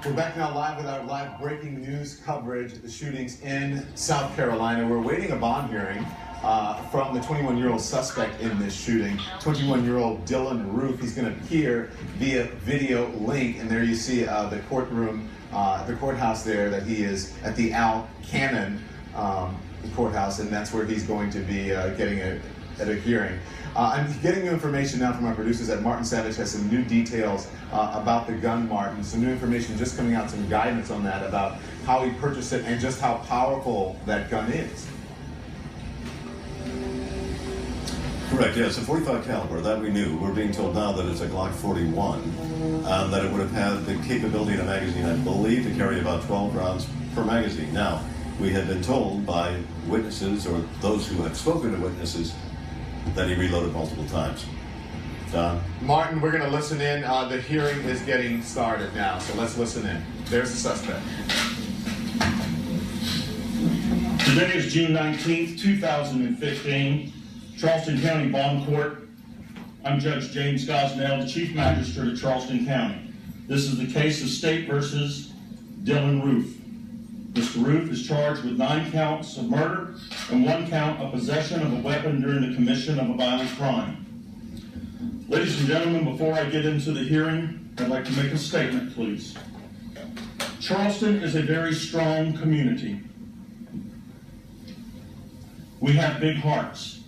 We're back now live with our live breaking news coverage of the shootings in South Carolina. We're awaiting a bond hearing from the 21-year-old suspect in this shooting, 21-year-old Dylan Roof. He's going to appear via video link, and there you see the courtroom, the courthouse there, that he is at the Al Cannon courthouse, and that's where he's going to be getting at a hearing. I'm getting new information now from our producers that Martin Savage has some new details about the gun, Martin. Some new information just coming out, some guidance on that about how he purchased it and just how powerful that gun is. Correct, yeah, it's a .45 caliber, that we knew. We're being told now that it's a Glock 41, that it would have had the capability in a magazine, I believe, to carry about 12 rounds per magazine. Now, we had been told by witnesses or those who have spoken to witnesses that he reloaded multiple times. Don? Martin, we're going to listen in. The hearing is getting started now, so let's listen in. There's the suspect. Today is June 19th, 2015, Charleston County Bond Court. I'm Judge James Gosnell, the Chief Magistrate of Charleston County. This is the case of State versus Dylan Roof. Mr. Roof is charged with 9 counts of murder and 1 count of possession of a weapon during the commission of a violent crime. Ladies and gentlemen, before I get into the hearing, I'd like to make a statement, please. Charleston is a very strong community. We have big hearts.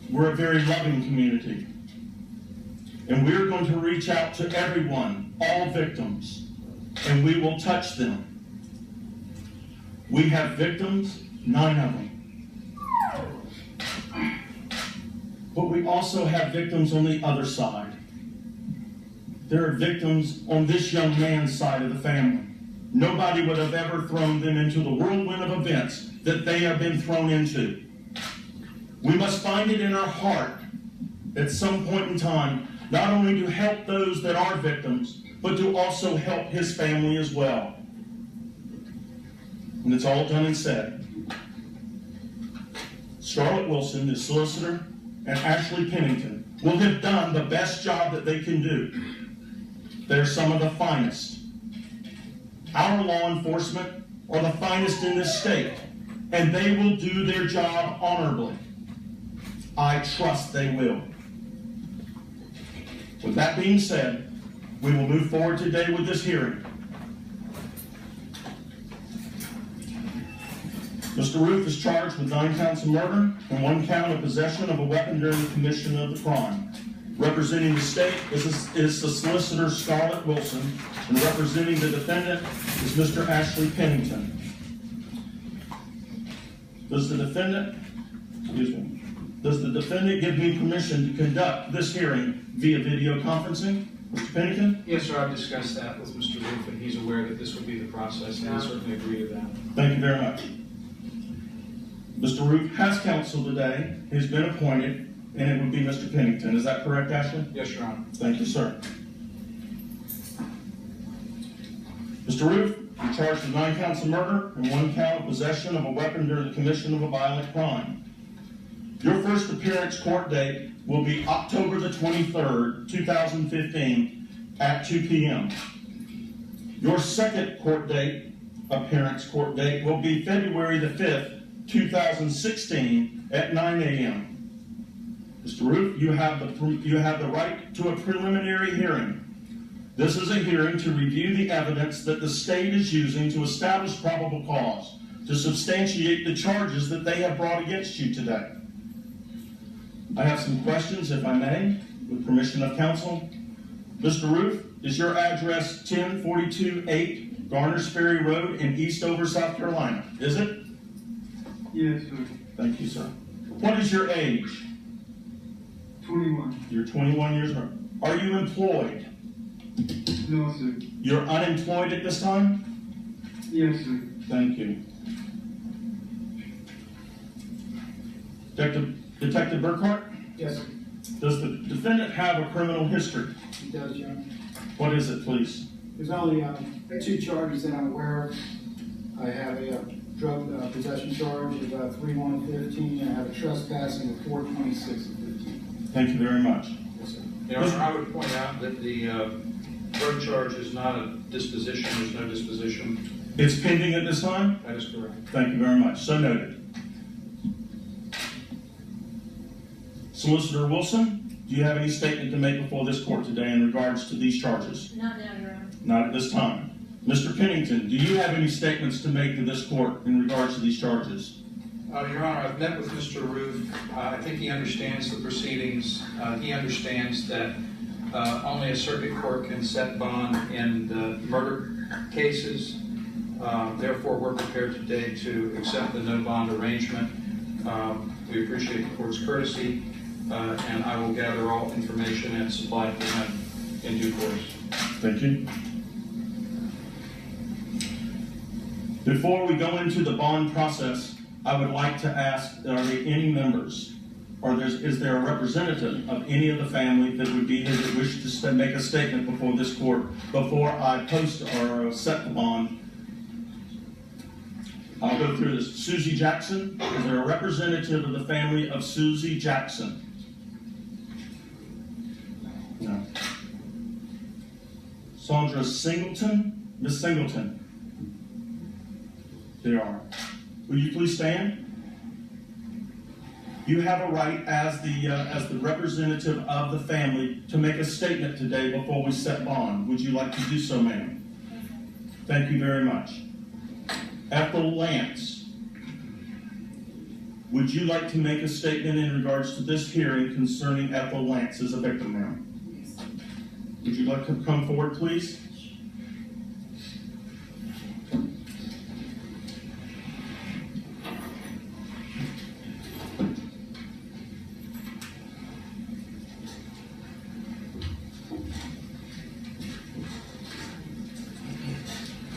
We're a very loving community. And we're going to reach out to everyone, all victims, and we will touch them. We have victims, 9 of them. But we also have victims on the other side. There are victims on this young man's side of the family. Nobody would have ever thrown them into the whirlwind of events that they have been thrown into. We must find it in our heart at some point in time, not only to help those that are victims, but to also help his family as well. When it's all done and said, Scarlett Wilson, the solicitor, and Ashley Pennington will have done the best job that they can do. They're some of the finest. Our law enforcement are the finest in this state, and they will do their job honorably. I trust they will. With that being said, we will move forward today with this hearing. Mr. Roof is charged with 9 counts of murder and 1 count of possession of a weapon during the commission of the crime. Representing the state is the solicitor Scarlett Wilson, and representing the defendant is Mr. Ashley Pennington. Does the defendant give me permission to conduct this hearing via video conferencing? Mr. Pennington? Yes, sir. I've discussed that with Mr. Roof, and he's aware that this would be the process, and I certainly agree to that. Thank you very much. Mr. Roof has counsel today. He's been appointed, and it would be Mr. Pennington. Is that correct, Ashley? Yes, Your Honor. Thank you, sir. Mr. Roof, you're charged with 9 counts of murder and 1 count of possession of a weapon during the commission of a violent crime. Your first appearance court date will be October the 23rd, 2015 at 2 p.m. Your second appearance court date will be February the 5th, 2016 at 9 a.m. Mr. Roof, you have the right to a preliminary hearing. This is a hearing to review the evidence that the state is using to establish probable cause, to substantiate the charges that they have brought against you today. I have some questions, if I may, with permission of counsel. Mr. Roof, is your address 10428 Garners Ferry Road in Eastover, South Carolina? Is it? Yes, sir. Thank you, sir. What is your age? 21. You're 21 years old. Are you employed? No, sir. You're unemployed at this time? Yes, sir. Thank you. Detective Burkhart? Yes, sir. Does the defendant have a criminal history? He does, Your Honor. What is it, please? There's only 2 charges that I'm aware of. I have a drug possession charge of 3-1-15, and I have a trespassing of 4-26-15. Thank you very much. Yes, sir. Your Honor, I would point out that the drug charge is not a disposition. There's no disposition. It's pending at this time? That is correct. Thank you very much. So noted. Solicitor Wilson, do you have any statement to make before this court today in regards to these charges? Not now, Your Honor. Not at this time. Mr. Pennington, do you have any statements to make to this court in regards to these charges? Your Honor, I've met with Mr. Roof. I think he understands the proceedings. He understands that only a circuit court can set bond in the murder cases. Therefore, we're prepared today to accept the no bond arrangement. We appreciate the court's courtesy, and I will gather all information and supply it to him in due course. Thank you. Before we go into the bond process, I would like to ask, are there any members, or is there a representative of any of the family that would be here that wish to make a statement before this court before I post or set the bond? I'll go through this. Susie Jackson, is there a representative of the family of Susie Jackson? No. Sandra Singleton, Miss Singleton. There are. Will you please stand? You have a right as the representative of the family to make a statement today before we set bond. Would you like to do so, ma'am? Thank you very much. Ethel Lance, would you like to make a statement in regards to this hearing concerning Ethel Lance as a victim, ma'am? Would you like to come forward, please?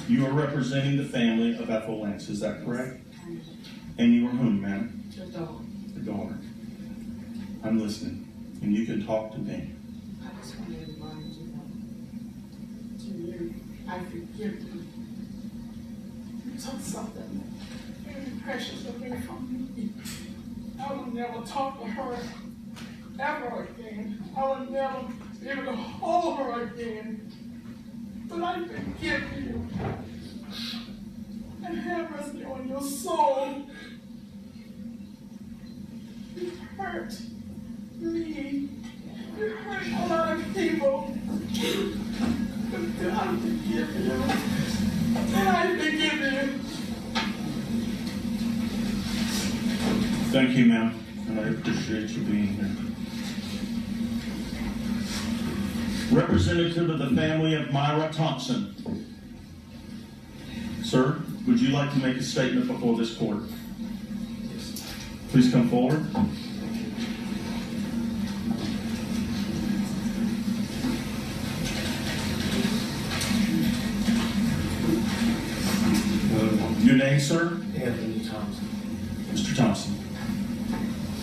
You are representing the family of Ethel Lance, is that correct? And you are whom, ma'am? The daughter. The daughter. I'm listening, and you can talk to me. I just want everybody to you, I forgive you. You took something very precious away from me. I will never talk to her ever again. I will never be able to hold her again. But I forgive you. And have mercy on your soul. You hurt me. You hurt a lot of people. But God forgive you. God forgive you. Thank you, ma'am, and I appreciate you being here. Representative of the family of Myra Thompson. Sir, would you like to make a statement before this court? Please come forward. Your name, sir? Anthony Thompson. Mr. Thompson.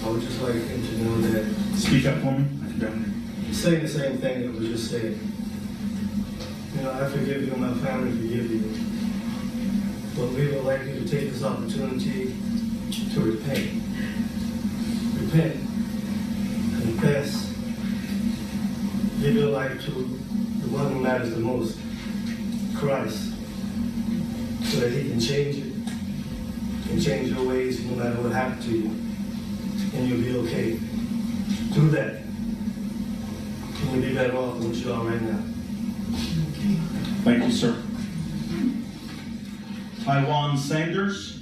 I would just like him to know that Speak up for me. I can down saying the same thing that was just said. You know, I forgive you and my family forgive you. But we would like you to take this opportunity to repent. Repent. Confess. Give your life to the one who matters the most, Christ, so that he can change it and change your ways no matter what happens to you. And you'll be okay. Do that. And you'll be better off than what you are right now. Thank you, sir. Taiwan Sanders.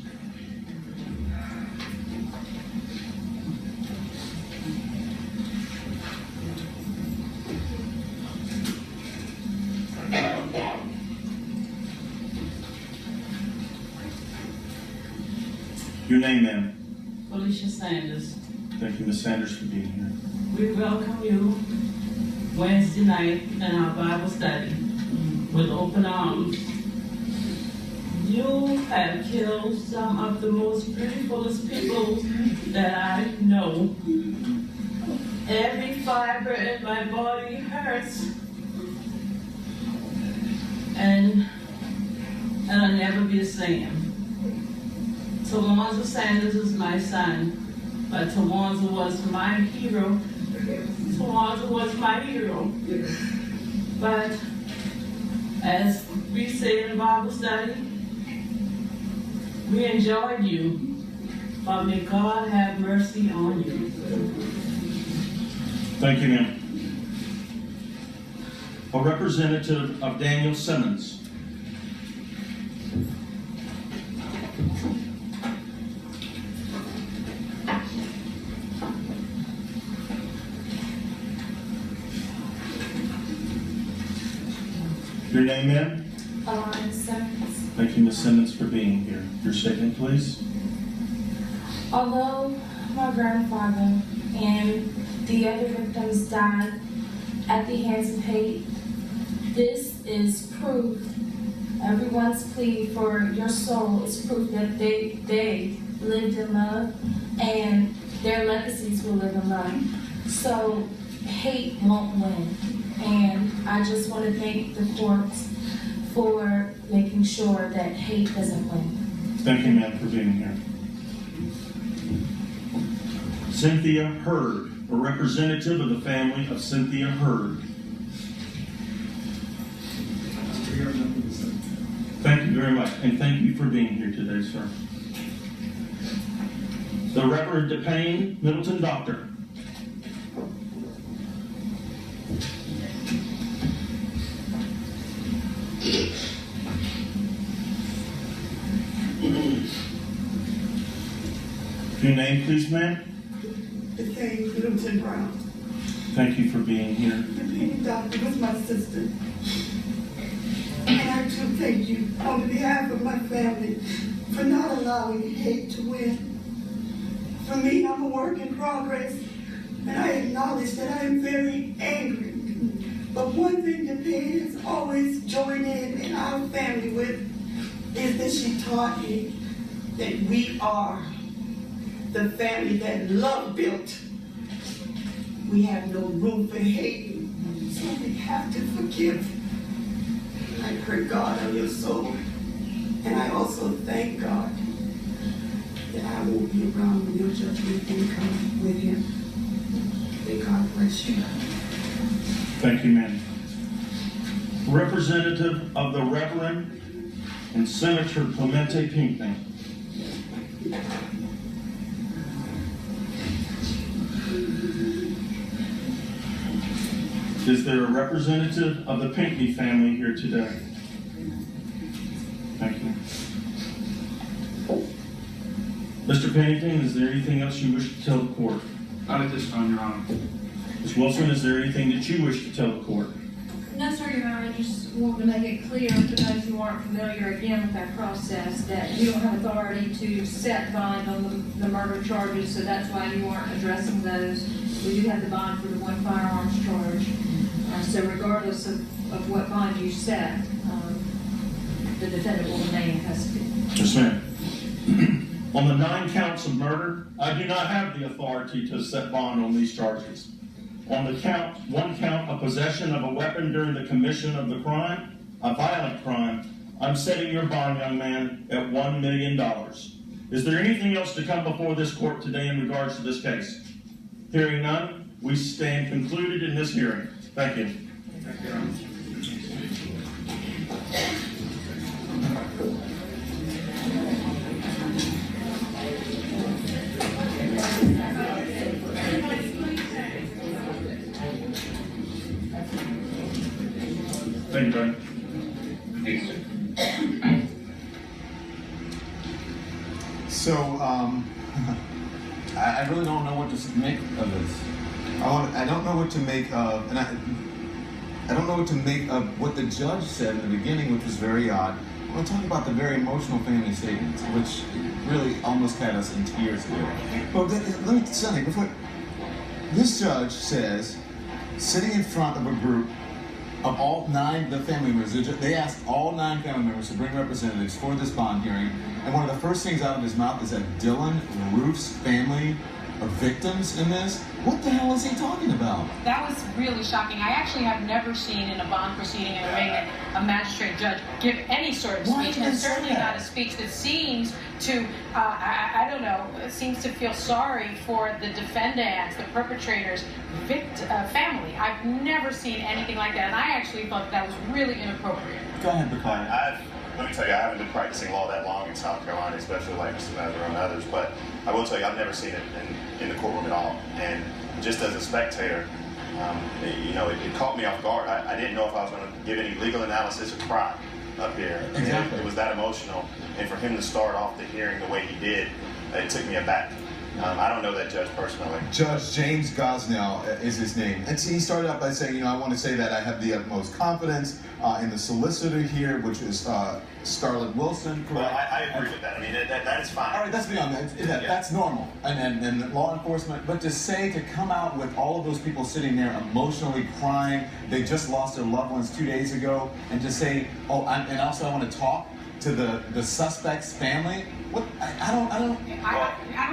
Your name, ma'am? Felicia Sanders. Thank you, Ms. Sanders, for being here. We welcome you Wednesday night in our Bible study with open arms. You have killed some of the most beautifulest people that I know. Every fiber in my body hurts. And I'll never be the same. Tawanza Sanders is my son, but Tawanza was my hero. Tawanza was my hero. But as we say in Bible study, we enjoyed you, but may God have mercy on you. Thank you, ma'am. A representative of Daniel Simmons. Your name, ma'am? Alana Simmons. Thank you, Ms. Simmons, for being here. Your statement, please. Although my grandfather and the other victims died at the hands of hate, this is proof. Everyone's plea for your soul is proof that they lived in love and their legacies will live in love. So hate won't win. And I just want to thank the courts for making sure that hate doesn't win. Thank you, ma'am, for being here. Cynthia Hurd, a representative of the family of Cynthia Hurd. Thank you very much, and thank you for being here today, sir. The Reverend DePayne Middleton Doctor. Your name, please, ma'am? DePayne Middleton Brown. Thank you for being here. The DePayne doctor was my sister. And I do thank you on behalf of my family for not allowing hate to win. For me, I'm a work in progress, and I acknowledge that I am very angry. But one thing DePayne has always joined in our family with is that she taught me that we are the family that love built. We have no room for hate, so we have to forgive. I pray God on your soul, and I also thank God that I won't be around when your judgment day comes with him. May God bless you. Thank you, ma'am. Representative of the Reverend and Senator Clemente Pinckney. Is there a representative of the Pinckney family here today? Thank you. Mr. Pennington, is there anything else you wish to tell the court? Not at this time, Your Honor. Ms. Wilson, is there anything that you wish to tell the court? No, sir, Your Honor. I just want to make it clear to those who aren't familiar again with that process that you don't have authority to set bond on the murder charges, so that's why you aren't addressing those. We do have the bond for the one firearms charge. So regardless of what bond you set, the defendant will remain in custody. Yes, ma'am. On the 9 counts of murder, I do not have the authority to set bond on these charges. On the one count of possession of a weapon during the commission of the crime, a violent crime, I'm setting your bond, young man, at $1 million. Is there anything else to come before this court today in regards to this case? Hearing none, we stand concluded in this hearing. Thank you. Thank you, Your Honor. Thank you, Brian. So, I really don't know what to make of this. I don't know what to make of, and I don't know what to make of what the judge said in the beginning, which was very odd. I want to talk about the very emotional family statements, which really almost had us in tears here. But let me say, before this judge says, sitting in front of a group of all 9 the family members, they asked all 9 family members to bring representatives for this bond hearing, and one of the first things out of his mouth is that Dylann Roof's family are victims in this. What the hell is he talking about? That was really shocking. I actually have never seen in a bond proceeding in arraignment a magistrate judge give any sort of Why speech, did and they say certainly that? not a speech that seems to, I don't know, seems to feel sorry for the defendants, the perpetrators' family. I've never seen anything like that, and I actually thought that was really inappropriate. Go ahead, Bakari. Let me tell you, I haven't been practicing law that long in South Carolina, especially like Mr. Mather and others, but I will tell you, I've never seen it in the courtroom at all. And just as a spectator, it caught me off guard. I didn't know if I was going to give any legal analysis or cry up here. Exactly. It was that emotional. And for him to start off the hearing the way he did, it took me aback. I don't know that judge personally. Judge James Gosnell is his name. And he started out by saying, I want to say that I have the utmost confidence in the solicitor here, which is Scarlett Wilson. Well, I agree with that. I mean, that is fine. All right, that's beyond that. That's normal. And law enforcement. But to come out with all of those people sitting there emotionally crying, they just lost their loved ones 2 days ago, and to say, and also I want to talk to the suspect's family. What? I don't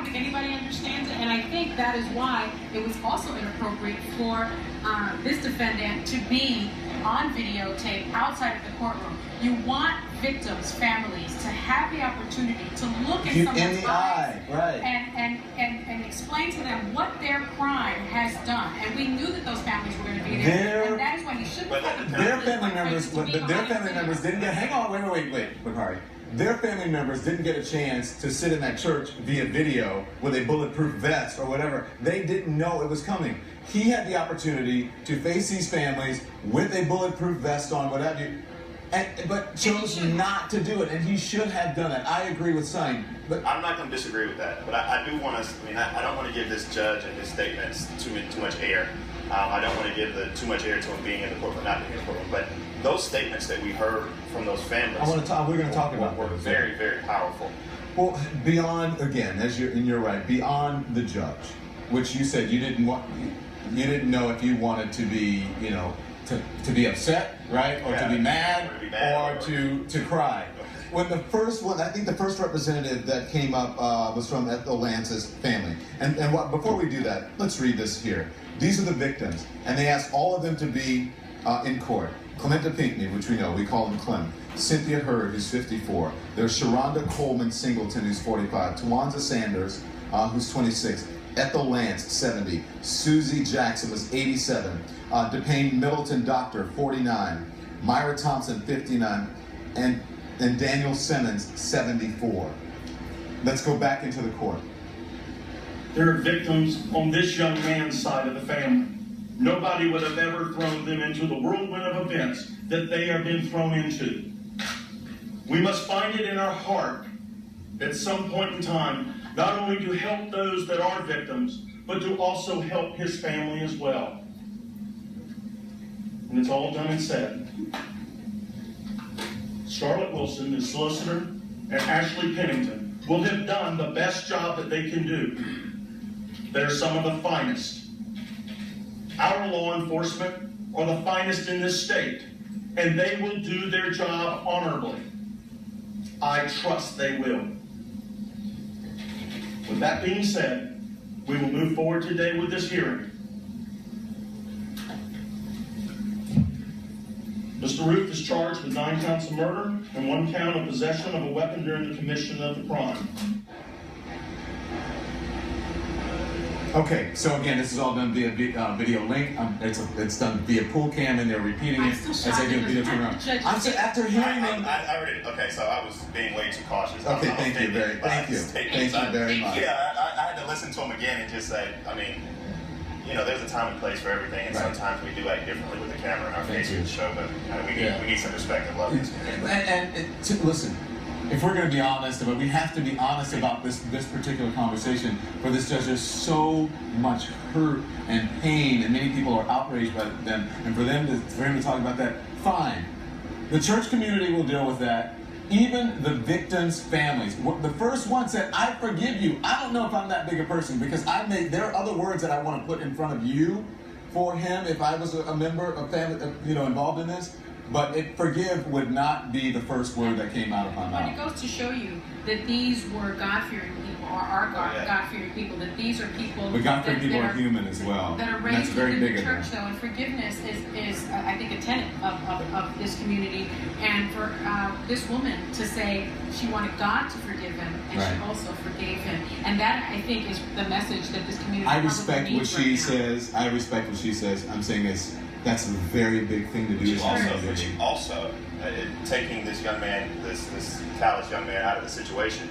think anybody understands it, and I think that is why it was also inappropriate for this defendant to be on videotape outside of the courtroom. You want victims' families to have the opportunity to look in someone's eyes and explain to them what their crime has done. And we knew that those families were going to be there, and that is why he shouldn't have. Their family members didn't get. Hang on, wait, Bakari. Their family members didn't get a chance to sit in that church via video with a bulletproof vest or whatever. They didn't know it was coming. He had the opportunity to face these families with a bulletproof vest on, what have you, but chose not to do it, and he should have done it. I agree with Sonny. But I'm not going to disagree with that, but I do want to, I don't want to give this judge and his statements too much air. I don't want to give too much air to him being in the courtroom, not being in the courtroom, but those statements that we heard from those families we're going to talk about were very, very powerful. Well, beyond, again, you're right, beyond the judge, which you said you didn't know if you wanted to be, to be upset, right? Or to be mad, or to cry. When the first one, I think the first representative that came up was from Ethel Lance's family. And before we do that, let's read this here. These are the victims, and they asked all of them to be in court. Clementa Pinckney, which we know, we call him Clem. Cynthia Hurd, who's 54. There's Sharonda Coleman Singleton, who's 45. Tawanza Sanders, who's 26. Ethel Lance, 70. Susie Jackson was 87. DePayne Middleton Doctor, 49. Myra Thompson, 59. And Daniel Simmons, 74. Let's go back into the court. There are victims on this young man's side of the family. Nobody would have ever thrown them into the whirlwind of events that they have been thrown into. We must find it in our heart at some point in time, not only to help those that are victims, but to also help his family as well. And it's all done and said. Scarlett Wilson, the solicitor, and Ashley Pennington will have done the best job that they can do. They're some of the finest. Our law enforcement are the finest in this state, and they will do their job honorably. I trust they will. With that being said, we will move forward today with this hearing. Mr. Ruth is charged with 9 counts of murder and 1 count of possession of a weapon during the commission of the crime. Okay, so again, this is all done via video link. It's done via pool cam, and they're repeating it as they do video turnaround. After hearing them. Okay, so I was being way too cautious. Okay, thank you very much. Yeah, I had to listen to him again and just say, there's a time and place for everything, and sometimes we do act differently with the camera in our face in the show, but we need some respect and love. And listen. If we're going to be honest about it, we have to be honest about this particular conversation. For this judge, there's so much hurt and pain, and many people are outraged by them. And for him to talk about that, fine. The church community will deal with that. Even the victims' families. The first one said, "I forgive you." I don't know if I'm that big a person, because there are other words that I want to put in front of you for him if I was a member of family, involved in this. But forgive would not be the first word that came out of my But it mouth. goes to show you that these were God-fearing people, or are God-fearing people, that these are people But God-fearing people that are human as well. that are And that's raised very within big the of church, them. though, and forgiveness is I think, a tenet of this community. And for this woman to say she wanted God to forgive him, and Right. she also forgave him, and that, I think, is the message that this community I probably respect what needs she right now. says. I respect what she says. I'm saying that's a very big thing to do. But you also taking this young man, this callous young man out of the situation.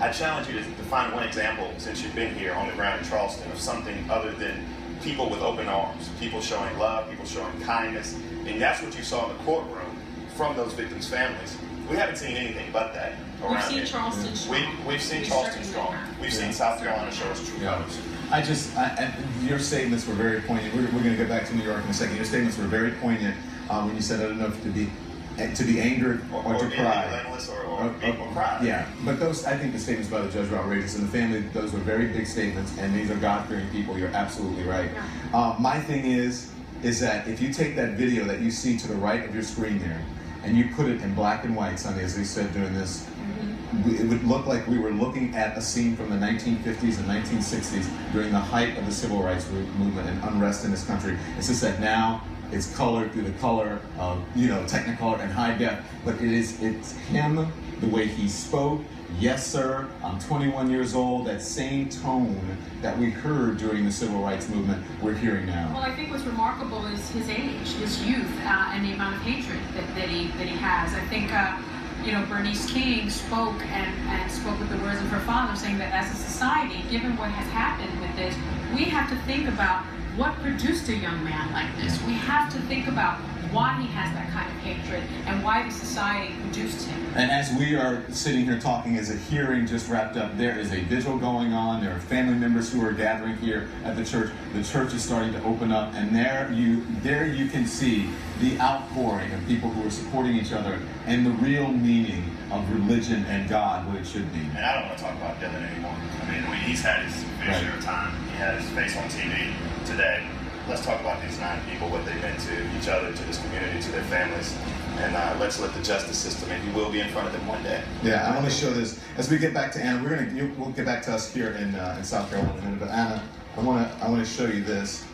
I challenge you to find one example since you've been here on the ground in Charleston of something other than people with open arms, people showing love, people showing kindness, and that's what you saw in the courtroom from those victims' families. We haven't seen anything but that around We've seen here. Charleston strong. We've seen We Charleston certainly strong. have. We've seen South Carolina show us true colors. Your statements were very poignant. We're going to get back to New York in a second. Your statements were very poignant when you said, I don't know if to be angered or to cry. Or cry. Yeah, but those, I think the statements by the judge were outrageous, and the family, those were very big statements, and these are God-fearing people. You're absolutely right. My thing is that if you take that video that you see to the right of your screen there, and you put it in black and white, Sonny, as we said during this, it would look like we were looking at a scene from the 1950s and 1960s during the height of the civil rights movement and unrest in this country. It's just that now it's colored through the color of, Technicolor and high def, but it's him, the way he spoke. Yes, sir, I'm 21 years old. That same tone that we heard during the civil rights movement, we're hearing now. Well, I think what's remarkable is his age, his youth, and the amount of hatred that he has. I think, Bernice King spoke and spoke with the words of her father, saying that as a society, given what has happened with this, we have to think about what produced a young man like this. We have to think about why he has that kind of hatred and why the society produced him. And as we are sitting here talking, as a hearing just wrapped up, there is a vigil going on. There are family members who are gathering here at the church. The church is starting to open up, and there you can see the outpouring of people who are supporting each other and the real meaning of religion and God, what it should be. And I don't want to talk about Dylan anymore. I mean, he's had his fair share of time. He had his face on TV today. Let's talk about these 9 people, what they meant to each other, to this community, to their families. And let's let the justice system, and he will be in front of them one day. Yeah, I want to show this. As we get back to Anna, we'll get back to us here in South Carolina in a minute. But Anna, I want to show you this.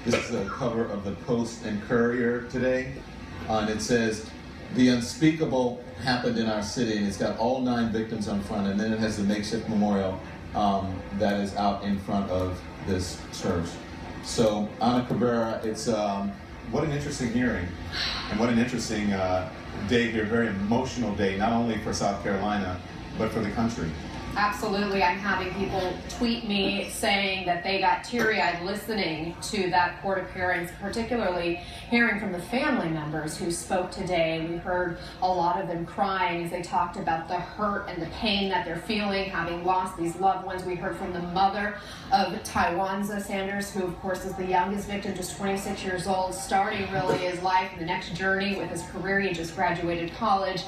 This is a cover of the Post and Courier today, and it says, "The unspeakable happened in our city," and it's got all 9 victims on front, and then it has the makeshift memorial that is out in front of this church. So, Ana Cabrera, it's what an interesting hearing, and what an interesting day here, very emotional day, not only for South Carolina, but for the country. Absolutely. I'm having people tweet me saying that they got teary-eyed listening to that court appearance, particularly hearing from the family members who spoke today. We heard a lot of them crying as they talked about the hurt and the pain that they're feeling, having lost these loved ones. We heard from the mother of Tywanza Sanders, who of course is the youngest victim, just 26 years old, starting really his life in the next journey with his career. He just graduated college.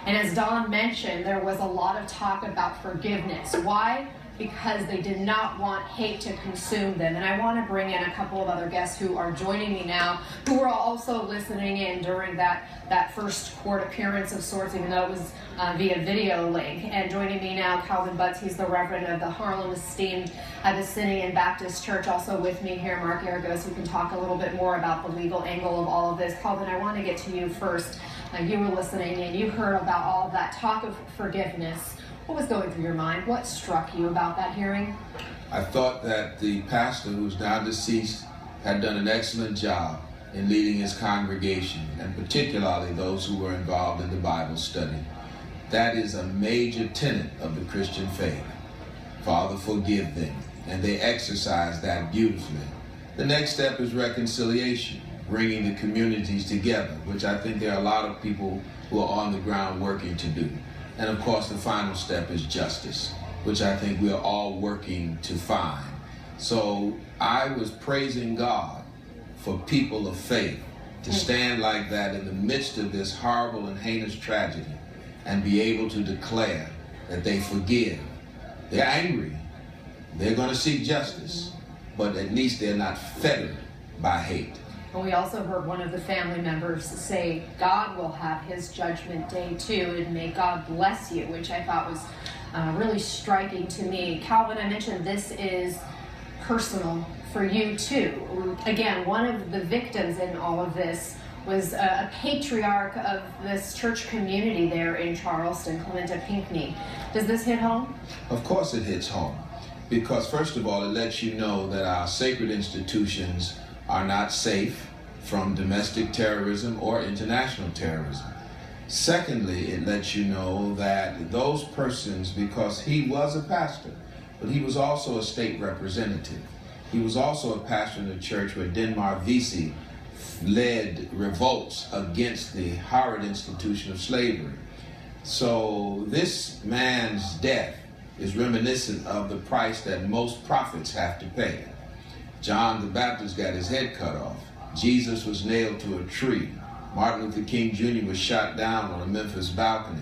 And as Don mentioned, there was a lot of talk about forgiveness. Why? Because they did not want hate to consume them. And I want to bring in a couple of other guests who are joining me now, who were also listening in during that first court appearance of sorts, even though it was via video link. And joining me now, Calvin Butts, he's the Reverend of the Harlem Esteemed Abyssinian Baptist Church. Also with me here, Mark Aragos, who can talk a little bit more about the legal angle of all of this. Calvin, I want to get to you first. You were listening and you heard about all of that talk of forgiveness. What was going through your mind? What struck you about that hearing? I thought that the pastor, who's now deceased, had done an excellent job in leading his congregation, and particularly those who were involved in the Bible study. That is a major tenet of the Christian faith. Father, forgive them. And they exercise that beautifully. The next step is reconciliation, bringing the communities together, which I think there are a lot of people who are on the ground working to do. And of course, the final step is justice, which I think we are all working to find. So I was praising God for people of faith to stand like that in the midst of this horrible and heinous tragedy and be able to declare that they forgive. They're angry. They're going to seek justice, but at least they're not fettered by hate. And we also heard one of the family members say, God will have his judgment day too, and may God bless you, which I thought was really striking to me. Calvin, I mentioned this is personal for you too. Again, one of the victims in all of this was a patriarch of this church community there in Charleston, Clementa Pinckney. Does this hit home? Of course it hits home, because first of all, it lets you know that our sacred institutions are not safe from domestic terrorism or international terrorism. Secondly, it lets you know that those persons, because he was a pastor, but he was also a state representative. He was also a pastor in the church where Denmar Vesey led revolts against the horrid institution of slavery. So this man's death is reminiscent of the price that most prophets have to pay. John the Baptist got his head cut off. Jesus was nailed to a tree. Martin Luther King Jr. was shot down on a Memphis balcony.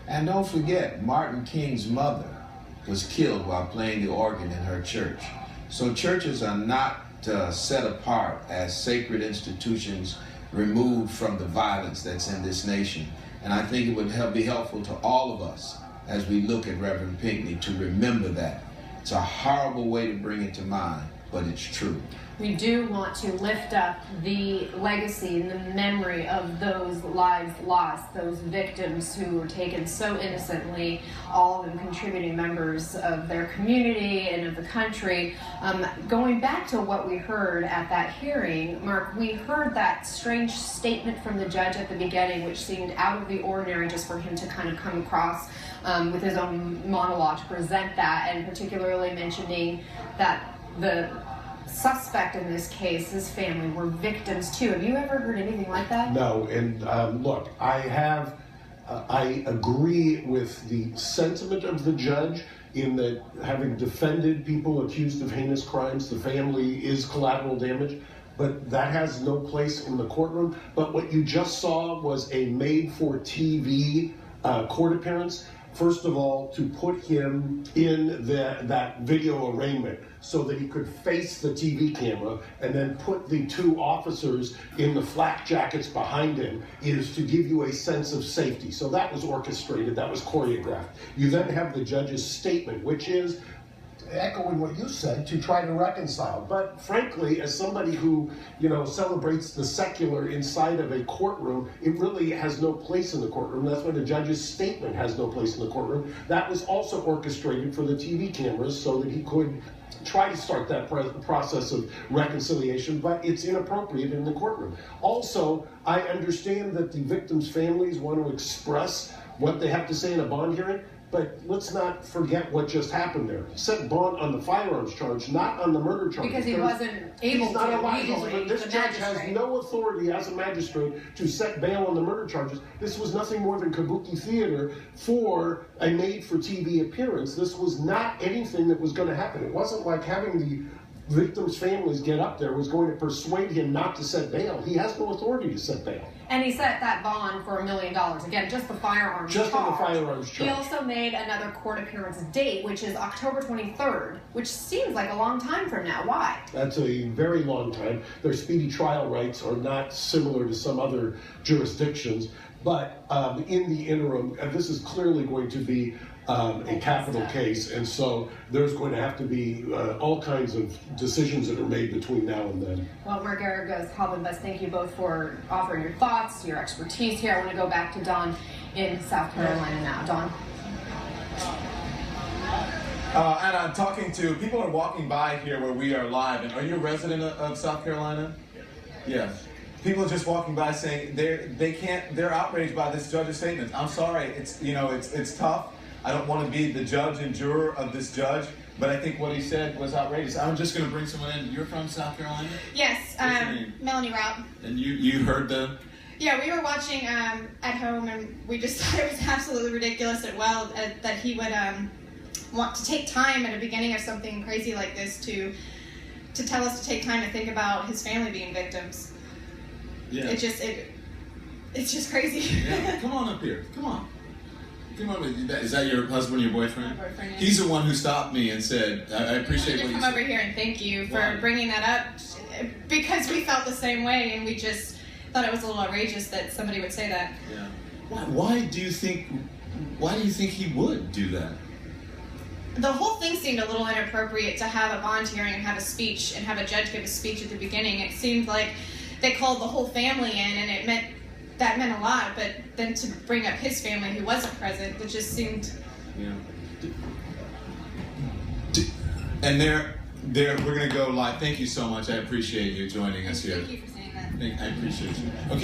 And don't forget, Martin King's mother was killed while playing the organ in her church. So churches are not set apart as sacred institutions removed from the violence that's in this nation. And I think it would be helpful to all of us as we look at Reverend Pinckney to remember that. It's a horrible way to bring it to mind, but it's true. We do want to lift up the legacy and the memory of those lives lost, those victims who were taken so innocently, all of them contributing members of their community and of the country. Going back to what we heard at that hearing, Mark, we heard that strange statement from the judge at the beginning, which seemed out of the ordinary just for him to kind of come across with his own monologue to present that, and particularly mentioning that the suspect in this case, his family, were victims too. Have you ever heard anything like that? No, and look, I agree with the sentiment of the judge in that, having defended people accused of heinous crimes, the family is collateral damage, but that has no place in the courtroom. But what you just saw was a made-for-TV court appearance. First of all, to put him in that video arraignment so that he could face the TV camera, and then put the two officers in the flak jackets behind him, is to give you a sense of safety. So that was orchestrated, that was choreographed. You then have the judge's statement, which is echoing what you said, to try to reconcile. But frankly, as somebody who, celebrates the secular inside of a courtroom, it really has no place in the courtroom. That's why the judge's statement has no place in the courtroom. That was also orchestrated for the TV cameras so that he could try to start that process of reconciliation, but it's inappropriate in the courtroom. Also, I understand that the victims' families want to express what they have to say in a bond hearing, but let's not forget what just happened there. He set bond on the firearms charge, not on the murder charge. Because he wasn't able to legally. This judge has no authority as a magistrate to set bail on the murder charges. This was nothing more than kabuki theater for a made-for-TV appearance. This was not anything that was going to happen. It wasn't like having the victims' families get up there was going to persuade him not to set bail. He has no authority to set bail. And he set that bond for $1 million. Again, just the firearms Just charge. on the firearms charge. He also made another court appearance date, which is October 23rd, which seems like a long time from now. Why? That's a very long time. Their speedy trial rights are not similar to some other jurisdictions. But in the interim, this is clearly going to be a capital case, and so there's going to have to be all kinds of decisions that are made between now and then. Well, where Garrett goes, Calvin Best, thank you both for offering your thoughts, your expertise here. I want to go back to Don in South Carolina now. Don? And I'm talking to people are walking by here where we are live. And are you a resident of South Carolina? Yes. People are just walking by saying they're outraged by this judge's statement. I'm sorry, it's tough. I don't want to be the judge and juror of this judge, but I think what he said was outrageous. I'm just going to bring someone in. You're from South Carolina? Yes, Melanie Rout. And you heard the... Yeah, we were watching at home, and we just thought it was absolutely ridiculous that he would want to take time at the beginning of something crazy like this to tell us to take time to think about his family being victims. Yeah. It's just crazy. Yeah. Come on up here. Come on. Is that your husband, your boyfriend? My boyfriend, yeah. He's the one who stopped me and said, I appreciate what you come said. over here and thank you for bringing that up. because we felt the same way, and we just thought it was a little outrageous that somebody would say that. Yeah. Why do you think he would do that? The whole thing seemed a little inappropriate to have a bond hearing and have a speech and have a judge give a speech at the beginning. It seemed like they called the whole family in, and that meant a lot. But then to bring up his family who wasn't present, it just seemed. Yeah. And we're going to go live. Thank you so much. I appreciate you joining us here. Thank you for saying that. I appreciate you. Okay.